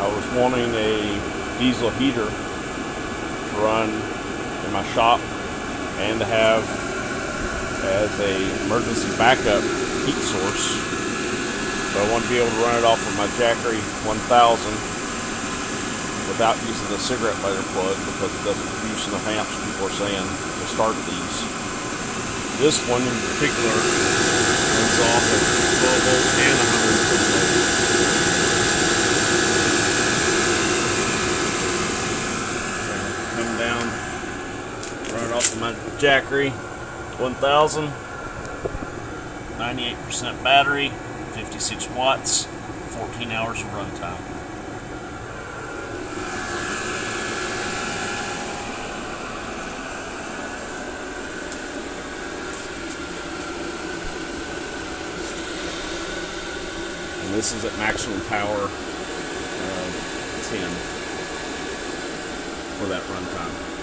I was wanting a diesel heater to run in my shop and to have as a emergency backup heat source. So I want to be able to run it off of my Jackery 1000 without using the cigarette lighter plug because it doesn't produce enough amps, people are saying, to start these. This one in particular runs off of 12 volt and 120 volt. So come down, run it off of my Jackery 1000, 98% battery, 56 watts, 14 hours of runtime. And this is at maximum power of 10 for that runtime.